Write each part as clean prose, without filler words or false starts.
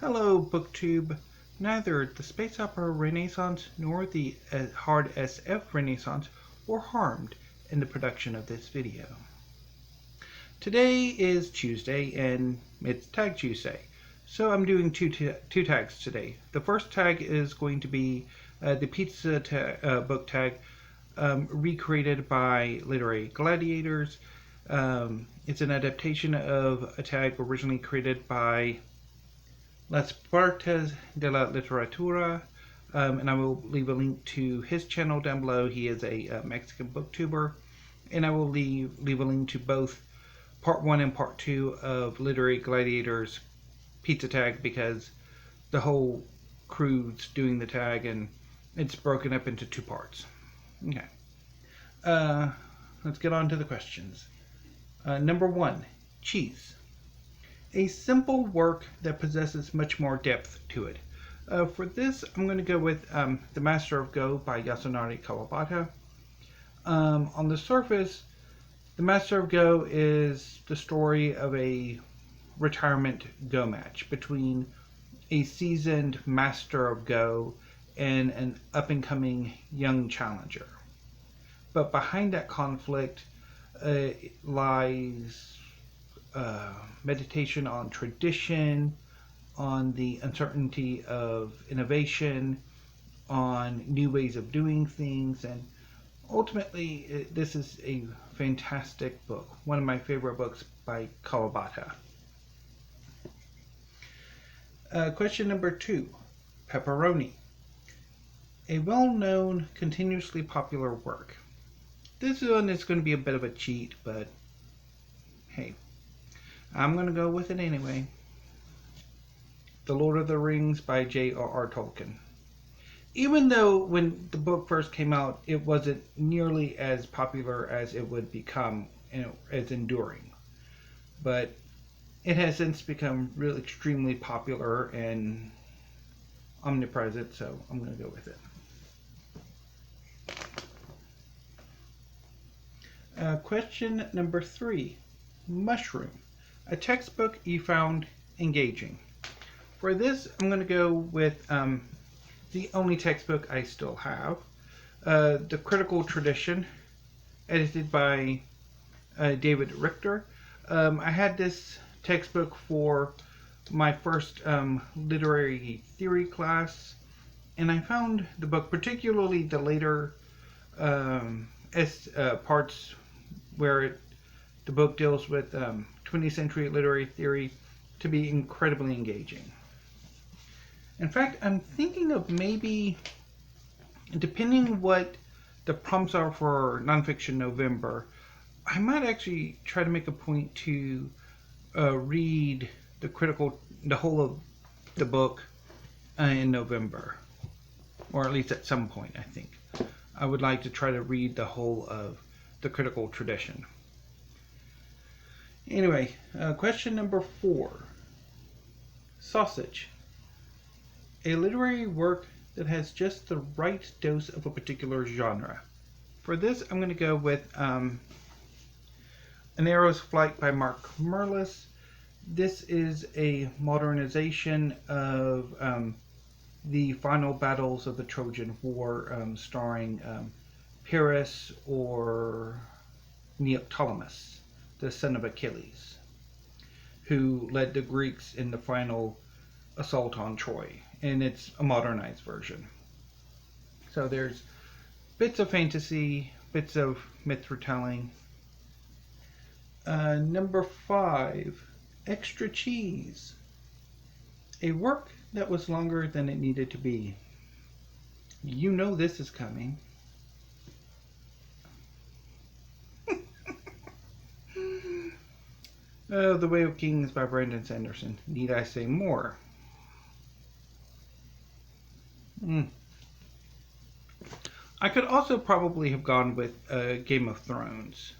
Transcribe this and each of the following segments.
Hello, BookTube. Neither the space opera Renaissance nor the hard SF Renaissance were harmed in the production of this video. Today is Tuesday and it's Tag Tuesday, so I'm doing two tags today. The first tag is going to be the pizza book tag recreated by Literary Gladiators. It's an adaptation of a tag originally created by Las Partes de la Literatura, and I will leave a link to his channel down below. He is a Mexican booktuber, and I will leave a link to both part 1 and part 2 of Literary Gladiators pizza tag, because the whole crew's doing the tag and it's broken up into 2 parts. Okay, let's get on to the questions. Number 1, cheese. A simple work that possesses much more depth to it. For this, I'm going to go with The Master of Go by Yasunari Kawabata. On the surface, The Master of Go is the story of a retirement Go match between a seasoned Master of Go and an up-and-coming young challenger. But behind that conflict lies meditation on tradition, on the uncertainty of innovation, on new ways of doing things, and ultimately this is a fantastic book, one of my favorite books by Kawabata. Question number 2, Pepperoni. A well-known, continuously popular work. This one is going to be a bit of a cheat, but hey, I'm going to go with it anyway. The Lord of the Rings by J.R.R. Tolkien. Even though when the book first came out, it wasn't nearly as popular as it would become, as enduring. But it has since become really extremely popular and omnipresent, so I'm going to go with it. Question number 3, Mushroom. A textbook you found engaging. For this, I'm going to go with the only textbook I still have, The Critical Tradition, edited by David Richter. I had this textbook for my first literary theory class, and I found the book, particularly the later parts where the book deals with 20th century literary theory, to be incredibly engaging. In fact, I'm thinking of maybe, depending what the prompts are for Nonfiction November, I might actually try to make a point to read the whole of the book in November, or at least at some point. I think I would like to try to read the whole of The Critical Tradition. Anyway, question number 4, Sausage. A literary work that has just the right dose of a particular genre. For this, I'm going to go with An Arrow's Flight by Merlis. This is a modernization of the final battles of the Trojan War, starring Pyrrhus or Neoptolemus, the son of Achilles, who led the Greeks in the final assault on Troy, and it's a modernized version. So there's bits of fantasy, bits of myth retelling. Number 5, Extra Cheese. A work that was longer than it needed to be. You know this is coming. The Way of Kings by Brandon Sanderson. Need I say more? I could also probably have gone with Game of Thrones,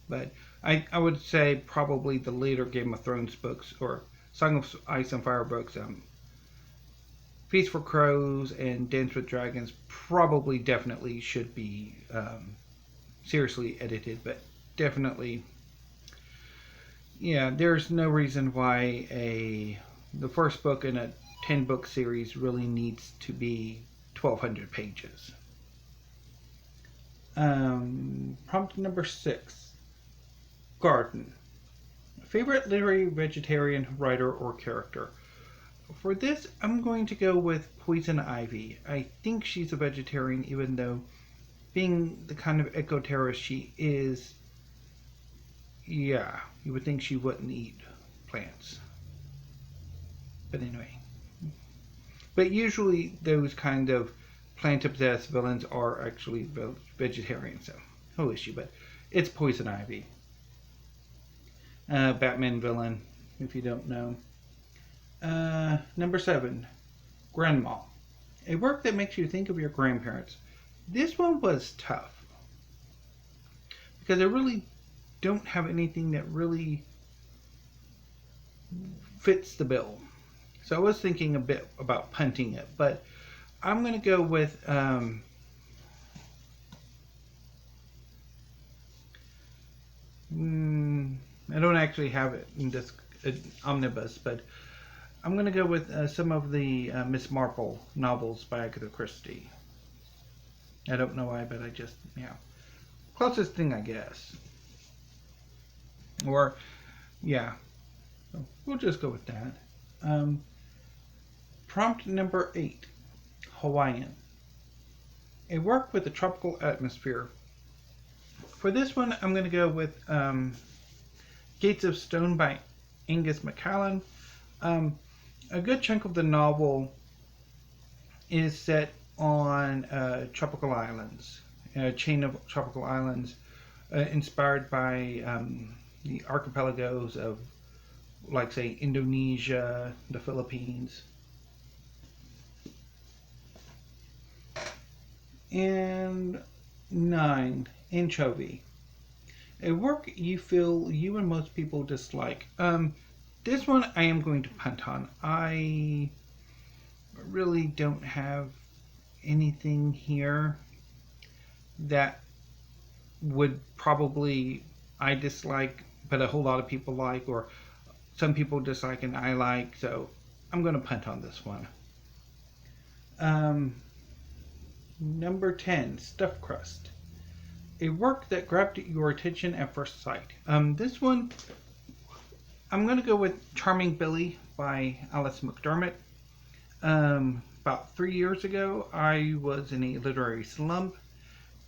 but I would say probably the later Game of Thrones books, or Song of Ice and Fire books, Feast for Crows and Dance with Dragons probably definitely should be seriously edited, but definitely, yeah, there's no reason why a the first book in a 10-book series really needs to be 1,200 pages. Prompt number 6. Garden. Favorite literary vegetarian writer or character? For this, I'm going to go with Poison Ivy. I think she's a vegetarian, even though being the kind of eco-terrorist she is, yeah, you would think she wouldn't eat plants. But anyway. But usually those kind of plant-obsessed villains are actually vegetarian, so no issue. But it's Poison Ivy. Batman villain, if you don't know. Number 7. Grandma. A work that makes you think of your grandparents. This one was tough, because I really don't have anything that really fits the bill. So I was thinking a bit about punting it, but I'm going to go with I don't actually have it in this omnibus, but I'm going to go with some of the Miss Marple novels by Agatha Christie. I don't know why, but I just, yeah. Closest thing, I guess. Or, yeah. So we'll just go with that. Prompt number 8. Hawaiian. A work with a tropical atmosphere. For this one, I'm going to go with Gates of Stone by Angus MaCallan. A good chunk of the novel is set on tropical islands, a chain of tropical islands inspired by the archipelagos of, like, say, Indonesia, the Philippines. And 9. Anchovy. A work you feel you and most people dislike. This one I am going to punt on. I really don't have anything here that would probably I dislike, but a whole lot of people like, or some people dislike and I like, so I'm going to punt on this one. Number 10, Stuffed Crust. A work that grabbed your attention at first sight. This one, I'm going to go with Charming Billy by Alice McDermott. About 3 years ago, I was in a literary slump,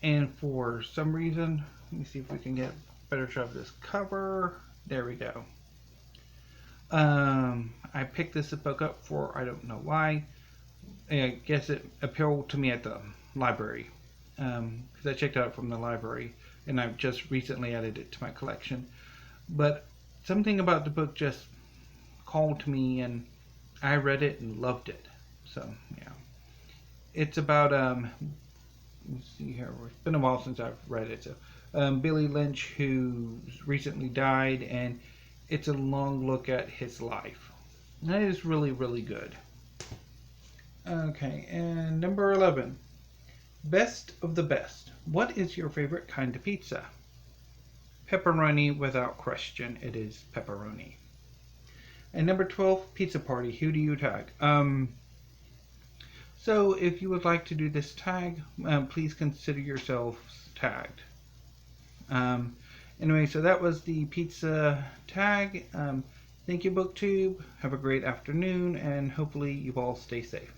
and for some reason, let me see if we can get a better shot of this cover. There we go. I picked this book up for, I don't know why. I guess it appealed to me at the library, because I checked it out from the library, and I've just recently added it to my collection. But something about the book just called to me, and I read it and loved it. So, yeah. It's about, let's see here, it's been a while since I've read it. So, Billy Lynch, who recently died, and it's a long look at his life. And that is really, really good. Okay, and number 11. Best of the best. What is your favorite kind of pizza? Pepperoni, without question. It is pepperoni. And number 12, Pizza Party. Who do you tag? So if you would like to do this tag, please consider yourselves tagged. Anyway, so that was the pizza tag. Thank you, BookTube. Have a great afternoon, and hopefully you all stay safe.